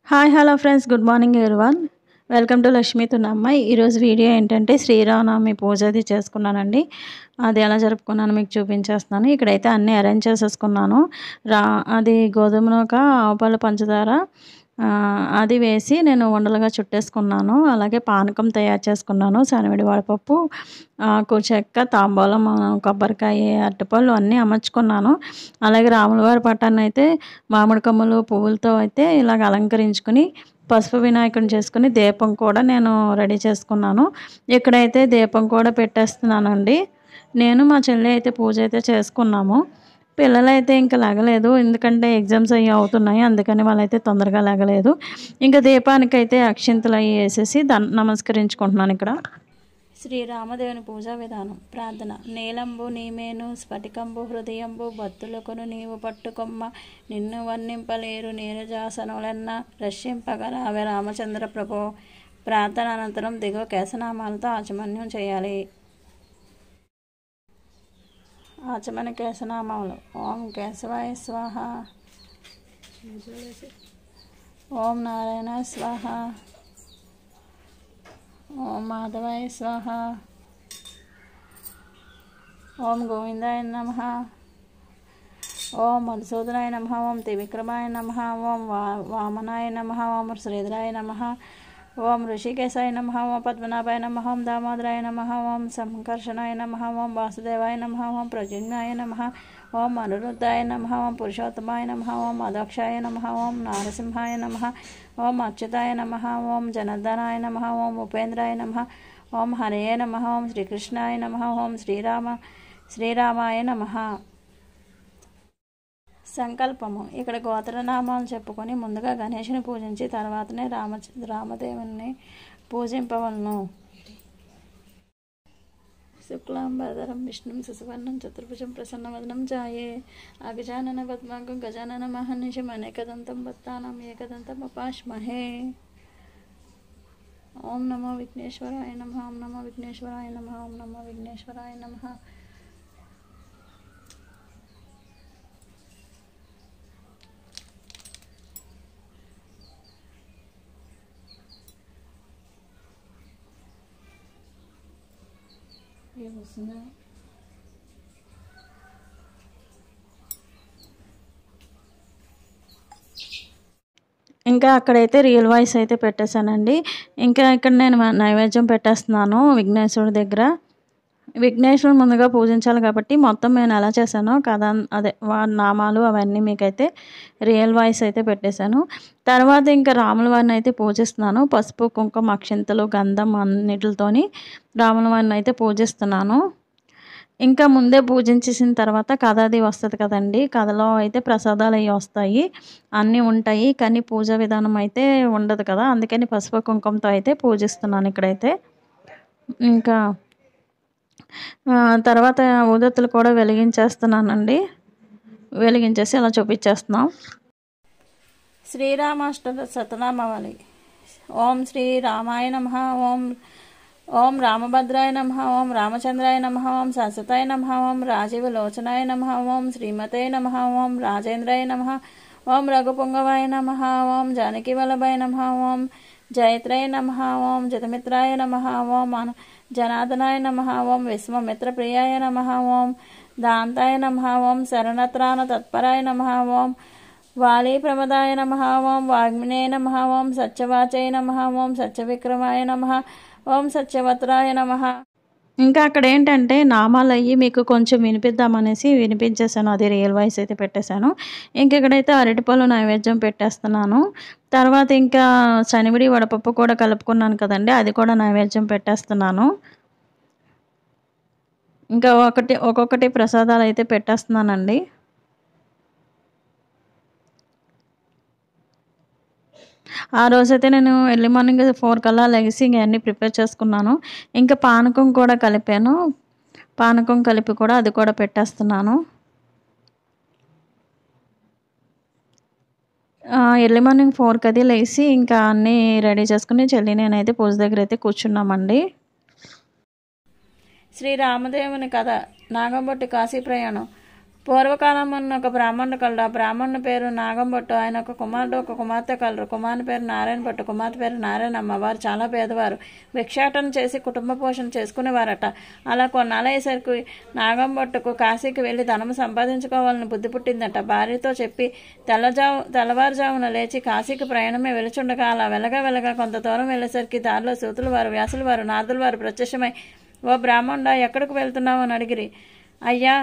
Hi hello friends, good morning everyone. Welcome to Lakshmi తున్నమ్మాయి. ఈరోజు video ఏంటంటే శ్రీరామనవమి పూజ అది చేసుకున్నానండి. అది ఎలా జరుపుకున్నాను మీకు చూపించేస్తున్నాను. ఇక్కడైతే అన్నీ అరేంజ్ చేసేసుకున్నాను. అది గోధుమ నూక, ఆవుపాలు, పంచదార అది వేసి నేను ఉండలుగా చుట్టేసుకున్నాను. అలాగే పానకం తయారు చేసుకున్నాను. శనగడి వడపప్పు, ఆకు చెక్క, తాంబూలం, కొబ్బరికాయ, అరటిపళ్ళు అన్నీ అమర్చుకున్నాను. అలాగే రాములవారి పటాన్ని అయితే మామిడి కొమ్మలు, పువ్వులతో అయితే ఇలాగ అలంకరించుకుని పసుపు వినాయకుడిని చేసుకుని దీపం కూడా నేను రెడీ చేసుకున్నాను. ఇక్కడైతే దీపం కూడా పెట్టేస్తున్నానండి. నేను మా చెల్లి అయితే పూజ అయితే చేసుకున్నాము. పిల్లలైతే ఇంకా లెగలేదు, ఎందుకంటే ఎగ్జామ్స్ అవి అవుతున్నాయి, అందుకని వాళ్ళైతే తొందరగా లెగలేదు. ఇంకా దీపానికైతే అక్షింతలు అవి వేసేసి నమస్కరించుకుంటున్నాను. ఇక్కడ శ్రీరామదేవుని పూజా విధానం. ప్రార్థన. నీలంబు నీమేను స్ఫటికంబు హృదయంబు భక్తులకును నీవు పట్టుకొమ్మ నిన్ను వర్ణింపలేరు నీరజాసనులెన్న రక్షింపగరావే రామచంద్ర ప్రభో. ప్రార్థన అనంతరం దిగువ కేశనామాలతో ఆచమన్యం చేయాలి. ఆచమన కేశనామాలు. ఓం కేశవాయ స్వాహ, ఓం నారాయణ స్వాహ, ఓం మాధవాయ స్వాహ, ఓం గోవిందాయ నమః, ఓం మధుసూదనాయ నమః, ఓం త్రివిక్రమాయ నమః, ఓం వామనాయ నమః, ఓం శ్రీధరాయ నమః, ఓం ఋషికేశాయ నమః, ఓం పద్మనాభాయ నమః, ఓం దామోదరాయ నమః, ఓం సంకర్షణాయ నమః, ఓం వాసుదేవాయ నమః, ఓం ప్రద్యుమ్నాయ నమః, ఓం అనిరుద్ధాయ నమః, ఓం పురుషోత్తమాయ నమః, ఓం అదక్షాయ నమః, ఓం నారసింహాయ నమః, ఓం అచ్యుతాయ నమః, ఓం జనార్దనాయ నమః, ఓం ఉపేంద్రాయ నమః, ఓం హరయే నమః, ఓం శ్రీకృష్ణాయ నమః, ఓం శ్రీరామాయ నమః. సంకల్పము. ఇక్కడ గోత్రనామాలు చెప్పుకొని ముందుగా గణేషుని పూజించి తర్వాతనే రామదేవుని పూజింపవలను. శుక్లాంబరధరం విష్ణుం శశివర్ణం చతుర్భుజం ప్రసన్నవదనం ఛాయే అగజానన పద్మాకం గజానన మహర్నిశం అనేకదంతం భక్తానాం ఏకదంతం ఉపాస్మహే. ఓం నమో విఘ్నేశ్వరాయ నమః, ఓం నమో విఘ్నేశ్వరాయ నమః, ఓం నమో విఘ్నేశ్వరాయ నమః. ఇంకా అక్కడైతే రియల్ వాయిస్ అయితే పెట్టేశానండి. ఇంకా ఇక్కడ నేను నైవేద్యం పెట్టేస్తున్నాను విఘ్నేశ్వరుడి దగ్గర. విఘ్నేశ్వరుడు ముందుగా పూజించాలి కాబట్టి మొత్తం నేను ఎలా చేశానో కదా, అదే నామాలు అవన్నీ మీకైతే రియల్ వాయిస్ అయితే పెట్టేశాను. తర్వాత ఇంకా రాముల వారిని అయితే పూజిస్తున్నాను. పసుపు, కుంకుమ, అక్షింతలు, గంధం అన్నిటితోని రాముల వారిని అయితే పూజిస్తున్నాను. ఇంకా ముందే పూజించేసిన తర్వాత కథ అది వస్తుంది కదండి, కథలో అయితే ప్రసాదాలు అవి వస్తాయి, అన్నీ ఉంటాయి, కానీ పూజ విధానం అయితే ఉండదు కదా, అందుకని పసుపు కుంకుమతో అయితే పూజిస్తున్నాను ఇక్కడైతే. ఇంకా తర్వాత ఊదత్తులు కూడా వెలిగించేస్తున్నానండి. వెలిగించేసి అలా చూపించేస్తున్నాం. శ్రీరామాష్టక శతనామావళి. ఓం శ్రీరామాయ నమః, ఓం రామభద్రాయ నమః, ఓం రామచంద్రాయ నమః, ఓం శాశ్వతాయ నమః, ఓం రాజీవలోచనాయ నమః, ఓం శ్రీమతే నమః, ఓం రాజేంద్రాయ నమః, ఓం రఘుపుంగవాయ నమః, ఓం జానకీవల్లభాయ నమః, ఓం జయత్రాయ నమః, ఓం జతమిత్రాయ నమః, ఓం జనార్దనాయ నమః, ఓం విశ్వమిత్రప్రియాయ నమః, ఓం దాంతాయ నమః, ఓం శరణత్రాణ తత్పరాయ నమః, ఓం వాలి ప్రమదాయ నమః, ఓం వాగ్మినే నమః, ఓం సత్యవాచయ నమః, ఓం సత్యవిక్రమాయ నమః, ఓం సత్యవత్రాయ నమః. ఇంకా అక్కడ ఏంటంటే నామాలు అయ్యి మీకు కొంచెం వినిపిద్దామనేసి వినిపించేసాను, అది రియల్ వాయిస్ అయితే పెట్టేశాను. ఇంకెక్కడైతే అరటిపళ్ళు నైవేద్యం పెట్టేస్తున్నాను. తర్వాత ఇంకా శనివిడి వడపప్పు కూడా కలుపుకున్నాను కదండి, అది కూడా నైవేద్యం పెట్టేస్తున్నాను. ఇంకా ఒక్కొక్కటి ప్రసాదాలు అయితే పెట్టేస్తున్నానండి. ఆ రోజైతే నేను ఎర్లీ మార్నింగ్ 4 కల్లా లెగిసి ఇంక అన్నీ ప్రిపేర్ చేసుకున్నాను. ఇంకా పానకం కూడా కలిపాను. పానకం కలిపి కూడా అది కూడా పెట్టేస్తున్నాను. ఎర్లీ మార్నింగ్ 4కి అది లేచి ఇంకా అన్నీ రెడీ చేసుకుని చెల్లి నేనైతే పూజ దగ్గర అయితే కూర్చున్నామండి. శ్రీరామదేవుని కథ. నాగంబొట్టి కాశీ ప్రయాణం. పూర్వకాలమున్న ఒక బ్రాహ్మణుడు కలడు. ఆ బ్రాహ్మణుని పేరు నాగంభట్టు. ఆయన ఒక కుమారుడు ఒక కుమార్తె కలరు. కుమారుని పేరు నారాయణ భట్టు, కుమార్తె పేరు నారాయణమ్మ. వారు చాలా పేదవారు. భిక్షాటన చేసి కుటుంబ పోషణ చేసుకునేవారట. అలా కొన్నాళ్ళయ్యేసరికి నాగంభట్టుకు కాశీకి వెళ్ళి ధనము సంపాదించుకోవాలని బుద్ధి పుట్టిందట. భార్యతో చెప్పి తెల్లవారుజామున లేచి కాశీకి ప్రయాణమే వెలుచుండగా అలా వెలగా కొంత దూరం వెళ్ళేసరికి దారిలో సూతులు వారు, వ్యాసుల వారు, నారదుల వారు ప్రత్యక్షమై, ఓ బ్రాహ్మణుడా, ఎక్కడికి వెళ్తున్నావు అని అడిగిరి. అయ్యా,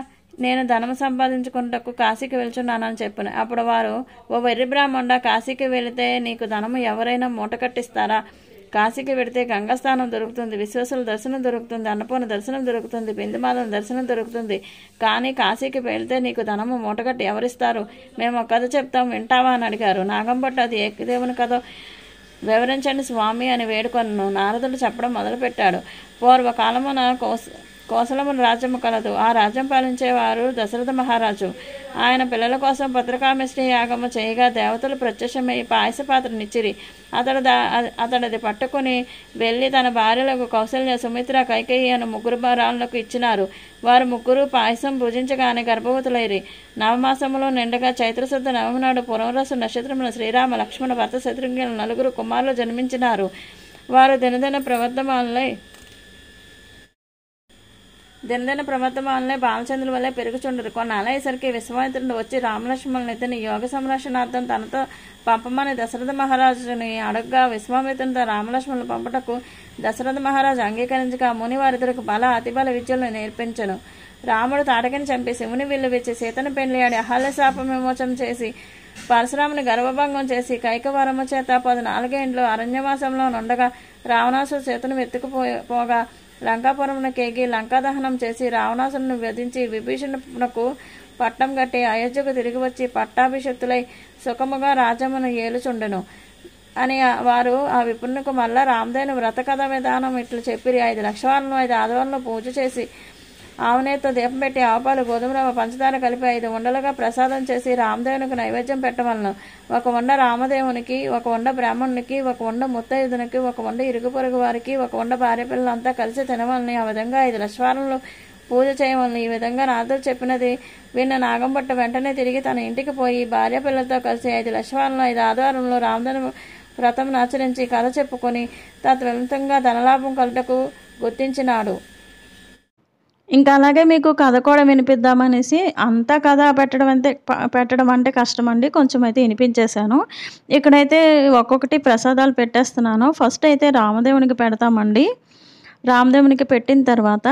నేను ధనము సంపాదించుకుంటకు కాశీకి వెళ్తున్నానని చెప్పాను. అప్పుడు వారు, ఓ వెర్రి బ్రాహ్మణుడా, కాశీకి వెళితే నీకు ధనము ఎవరైనా మూట కట్టిస్తారా? కాశీకి వెళితే గంగాస్థానం దొరుకుతుంది, విశ్వేశ్వరుల దర్శనం దొరుకుతుంది, అన్నపూర్ణ దర్శనం దొరుకుతుంది, బిందుమాధవ దర్శనం దొరుకుతుంది. కానీ కాశీకి వెళితే నీకు ధనము మూటకట్టి ఎవరిస్తారు? మేము ఒక కథ చెప్తాం, వింటావా అని అడిగారు. నాగంభట్టు, అది ఏ దేవుని కథ వివరించండి స్వామి అని వేడుకొనను. నారదుడు చెప్పడం మొదలుపెట్టాడు. పూర్వకాలమున కోసలమున రాజ్యము కలదు. ఆ రాజ్యం పాలించేవారు దశరథ మహారాజు. ఆయన పిల్లల కోసం భద్రకామేష్టి యాగము చేయగా దేవతలు ప్రత్యక్షమై పాయస పాత్రనిచ్చిరి. అతడిది పట్టుకుని వెళ్ళి తన భార్యలకు కౌసల్య, సుమిత్ర, కైకేయి అను ముగ్గురు భార్యలకు ఇచ్చినారు. వారు ముగ్గురు పాయసం భుజించగానే గర్భవతులైరి. నవమాసములో నిండగా చైత్రశుద్ధ నవమి నాడు పురంరసు నక్షత్రమున శ్రీరామ, లక్ష్మణ, భరత, శత్రుఘ్నులు నలుగురు కుమారులు జన్మించినారు. వారు దినదిన ప్రవర్తమానలే బాలచంద్రుల వల్లే పెరుగుచుండరు. కొన్నాళ్ళయ్యేసరికి విశ్వామిత్రుడు వచ్చి రామలక్ష్మణుని ఇతని యోగ సంరక్షణార్థం తనతో పంపమని దశరథ మహారాజుని అడగగా విశ్వామిత్రునితో రామలక్ష్మణులు పంపటకు దశరథ మహారాజు అంగీకరించగా ముని వారిద్దరికి బల అతిబల విద్యలను నేర్పించను. రాముడు తాటకిని చంపి శివుని విల్లు విచ్చి సీతను పెళ్లియాడి అహల్యశాప విమోచన చేసి పరశురాముని గర్భభంగం చేసి కైకవరము చేత 14 ఏండ్లు అరణ్యవాసంలో నుండగా రావణాసుడు సీతను వెతుకుపోగా లంకాపురమున కేగి లంకాదహనం చేసి రావణాసురుని వధించి విభీషణునకు పట్టం కట్టి అయోధ్యకు తిరిగి వచ్చి పట్టాభిషక్తులై సుఖముగా రాజ్యమును ఏలుచుండెను అని వారు ఆ విపుణుకు మళ్ళా రామదేవుని వ్రత కథ విధానం ఇట్లు చెప్పిరి. 5 లక్షవాలను 5 ఆదివారాలను పూజ చేసి ఆవునేతో దీపం పెట్టి ఆవుపాలు, గోధుమ రవ్వ, పంచదార కలిపి 5 ఉండలుగా ప్రసాదం చేసి రామదేవునికి నైవేద్యం పెట్టవలను. 1 ఉండ రామదేవునికి, 1 ఉండ బ్రాహ్మణునికి, 1 ఉండ ముత్తైదునికి, 1 ఉండ ఇరుగు పొరుగు వారికి, 1 ఉండ భార్య పిల్లలంతా కలిసి తినవలని. ఆ విధంగా 5 లక్షవారంలో పూజ చేయవలను. ఈ విధంగా నారదుడు చెప్పినది విన్న నాగంభట్టు వెంటనే తిరిగి తన ఇంటికి పోయి భార్య పిల్లలతో కలిసి 5 లక్షవారంలో 5 ఆదివారంలో రామదేవుని వ్రతం ఆచరించి కథ చెప్పుకొని తత్ఫలితంగా ధనలాభం కలుటకు గుర్తించినాడు. ఇంకా అలాగే మీకు కథ కూడా వినిపిద్దామనేసి అంతా కథ పెట్టడం అంటే కష్టం అండి. కొంచెం అయితే వినిపించేశాను. ఇక్కడైతే ఒక్కొక్కటి ప్రసాదాలు పెట్టేస్తున్నాను. ఫస్ట్ అయితే రామదేవునికి పెడతామండి. రామదేవునికి పెట్టిన తర్వాత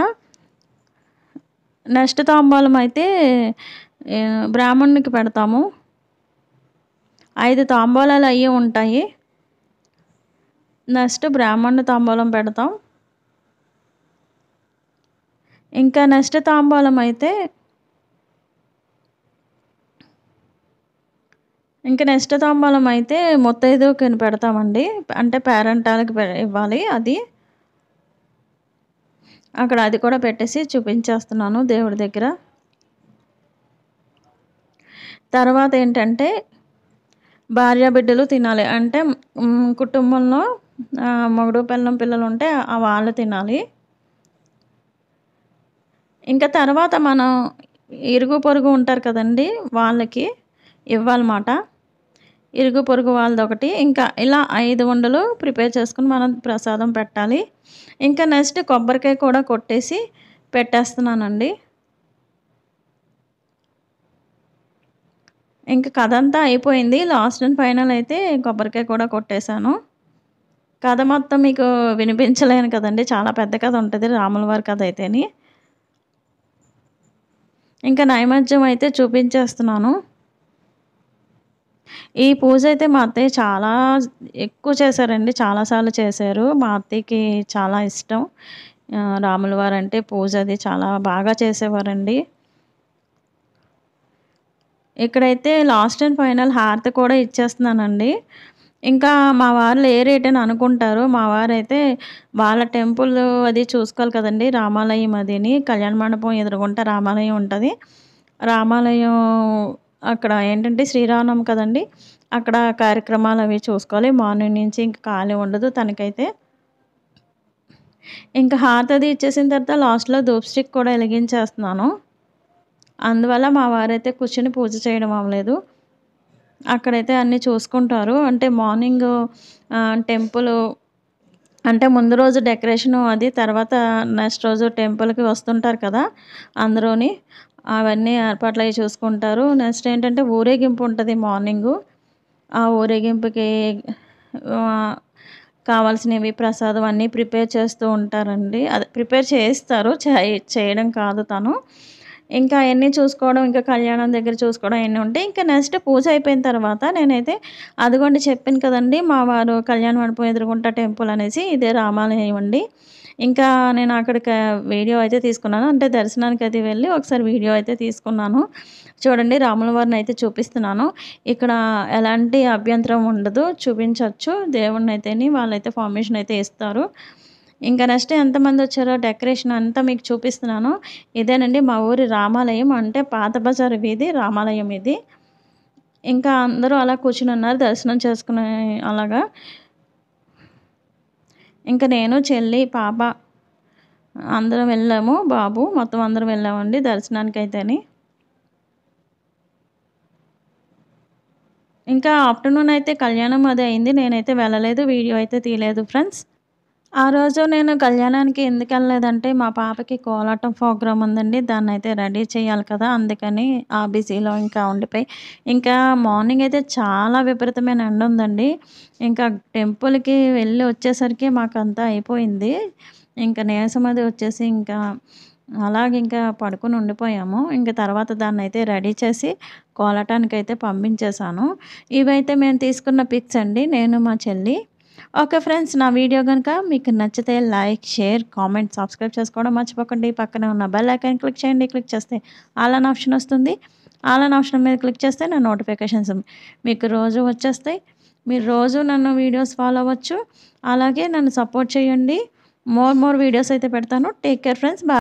నెక్స్ట్ తాంబూలం అయితే బ్రాహ్మణునికి పెడతాము. 5 తాంబూలాలు అయ్యి ఉంటాయి. నెక్స్ట్ బ్రాహ్మణుని తాంబూలం పెడతాం. ఇంకా నెక్స్ట్ తాంబూలం అయితే ముత్తైదువుకి పెడతామండి. అంటే పేరెంటాలకి ఇవ్వాలి. అది అక్కడ అది కూడా పెట్టేసి చూపించేస్తున్నాను దేవుడి దగ్గర. తర్వాత ఏంటంటే భార్య బిడ్డలు తినాలి. అంటే కుటుంబంలో మొగుడు పెళ్ళం పిల్లలు ఉంటే వాళ్ళు తినాలి. ఇంకా తర్వాత మనం ఇరుగు పొరుగు ఉంటారు కదండి, వాళ్ళకి ఇవ్వాలన్నమాట. ఇరుగు పొరుగు వాళ్ళదొకటి. ఇంకా ఇలా 5 ఉండలు ప్రిపేర్ చేసుకుని మనం ప్రసాదం పెట్టాలి. ఇంకా నెక్స్ట్ కొబ్బరికాయ కూడా కొట్టేసి పెట్టేస్తున్నానండి. ఇంకా కథ అంతా అయిపోయింది. లాస్ట్ అండ్ ఫైనల్ అయితే కొబ్బరికాయ కూడా కొట్టేశాను. కథ మొత్తం మీకు వినిపించలేను కదండి, చాలా పెద్ద కథ ఉంటుంది రాముల వారి కథ అయితేని. ఇంకా నైవేద్యం అయితే చూపించేస్తున్నాను. ఈ పూజ అయితే మా అత్తయ్య చాలా ఎక్కువ చేశారండి, చాలాసార్లు చేశారు. మా అత్తయ్యకి చాలా ఇష్టం రాముల వారు అంటే. పూజ అది చాలా బాగా చేసేవారండి. ఇక్కడైతే లాస్ట్ అండ్ ఫైనల్ హారతి కూడా ఇచ్చేస్తున్నానండి. ఇంకా మా వారు ఏ రేట్ అని అనుకుంటారు. మా వారైతే వాళ్ళ టెంపుల్ అది చూసుకోవాలి కదండి, రామాలయం అదిని. కళ్యాణ మండపం ఎదురుగుంట రామాలయం ఉంటుంది. రామాలయం అక్కడ ఏంటంటే శ్రీరామనవమి కదండి, అక్కడ కార్యక్రమాలు అవి చూసుకోవాలి. మార్నింగ్ నుంచి ఇంకా ఖాళీ ఉండదు తనకైతే. ఇంకా హారతి అది ఇచ్చేసిన తర్వాత లాస్ట్లో ధూప్ స్టిక్ కూడా వెలిగించేస్తున్నాను. అందువల్ల మా వారైతే కూర్చొని పూజ చేయడం అవ్వలేదు. అక్కడైతే అన్నీ చూసుకుంటారు. అంటే మార్నింగు టెంపులు అంటే ముందు రోజు డెకరేషను అది తర్వాత నెక్స్ట్ రోజు టెంపుల్‌కి వస్తుంటారు కదా! అందరూని. అవన్నీ ఏర్పాట్లయి చూసుకుంటారు. నెక్స్ట్ ఏంటంటే ఊరేగింపు ఉంటది మార్నింగు. ఆ ఊరేగింపుకి ఆహ్, కావాల్సినవి ప్రసాదం అన్నీ ప్రిపేర్ చేస్తూ ఉంటారండి. అదే ప్రిపేర్ చేయిస్తారు. చేయడం కాదు తను. ఇంకా అయన్నీ చూసుకోవడం, ఇంకా కళ్యాణం దగ్గర చూసుకోవడం అయన్నీ ఉంటాయి. ఇంకా నెక్స్ట్ పూజ అయిపోయిన తర్వాత నేనైతే అదిగోండి చెప్పాను కదండీ! మా వారు కళ్యాణ మండపం ఎదురుగుంట టెంపుల్ అనేసి ఇదే రామాలయం అండి. ఇంకా నేను అక్కడికి వీడియో అయితే తీసుకున్నాను. అంటే దర్శనానికది వెళ్ళి ఒకసారి వీడియో అయితే తీసుకున్నాను. చూడండి రాముల వారినైతే చూపిస్తున్నాను. ఇక్కడ ఎలాంటి అభ్యంతరం ఉండదు. చూపించొచ్చు. దేవుడినైతేని వాళ్ళైతే పర్మిషన్ అయితే ఇస్తారు. ఇంకా నెక్స్ట్ ఎంతమందొచ్చారో డెకరేషన్ అంతా మీకు చూపిస్తున్నాను. ఇదేనండి మా ఊరి రామాలయం. అంటే పాత బజారు వీధి రామాలయం ఇది. ఇంకా అందరూ అలా కూర్చొనున్నారు దర్శనం చేసుకునే అలాగా. ఇంక నేను, చెల్లి, పాప అందరం వెళ్ళాము. బాబు మొత్తం అందరం వెళ్ళామండి దర్శనానికైతేని. ఇంకా ఆఫ్టర్‌నూన్ అయితే కళ్యాణం అది అయింది. నేనైతే వెళ్ళలేదు. వీడియో అయితే తీయలేదు ఫ్రెండ్స్. ఆ రోజు నేను కళ్యాణానికి ఎందుకెళ్ళలేదంటే, మా పాపకి కోలాటం ప్రోగ్రామ్ ఉందండి. దాన్నయితే రెడీ చేయాలి కదా! అందుకని ఆ బిజీలో ఇంకా ఉండిపోయి, ఇంకా మార్నింగ్ అయితే చాలా విపరీతమైన ఎండుందండి. ఇంకా టెంపుల్‌కి వెళ్ళి వచ్చేసరికి మాకంతా అయిపోయింది. ఇంకా నీరసం అది వచ్చేసి ఇంకా అలాగింకా పడుకొని ఉండిపోయాము. ఇంక తర్వాత దాన్నయితే రెడీ చేసి కోలాటానికైతే పంపించేశాను. ఇవైతే మేము తీసుకున్న పిక్స్ అండి నేను, మా చెల్లి. Okay friends. నా వీడియో గనుక మీకు నచ్చితే లైక్, షేర్, కామెంట్, సబ్స్క్రైబ్ చేసుకోవడం మర్చిపోకండి. పక్కనే ఉన్న బెల్ ఐకాన్ క్లిక్ చేయండి. క్లిక్ చేస్తే ఆల్ అని ఆప్షన్ వస్తుంది. ఆల్ అని ఆప్షన్ మీద క్లిక్ చేస్తే నా నోటిఫికేషన్స్ మీకు రోజు వచ్చేస్తాయి. మీరు రోజు నన్ను వీడియోస్ ఫాలో అవ్వచ్చు. అలాగే నన్ను సపోర్ట్ చేయండి. మోర్ వీడియోస్ అయితే పెడతాను. Take care friends.